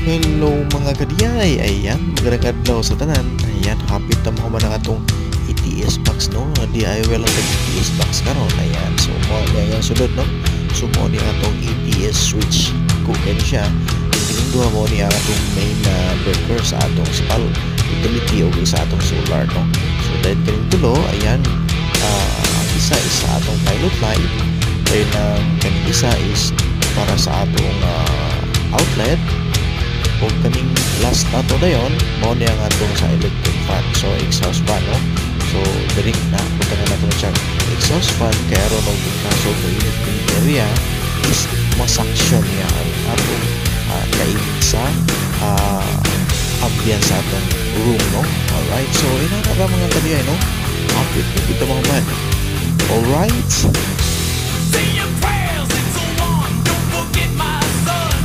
Hello mga kadiyay, ayan, magandang adlaw sa tanan. Ayan, hapit na mo man ang atong ETS box no, DIY lang tag ETS box karon. Ayan, so mo ayan sulod no. So mo ni atong ETS switch ko kani siya. Kining duha mo ni ang atong main breaker sa atong spal utility o sa atong solar no. So then kining tulo, ayan, ang isa is sa atong pilot light. Then kaning isa is para sa atong outlet. O kaning last nato dayon mao ni ang atong sa electric fan, so exhaust fan no. So diri na punta na nato siya exhaust fan kaya ron og kaso sa unit kining area is masaksyon niya ang atong kainit sa ambience sa atong room no. Alright, so ina na mga kadiyay no, hapit kita mga man. Alright.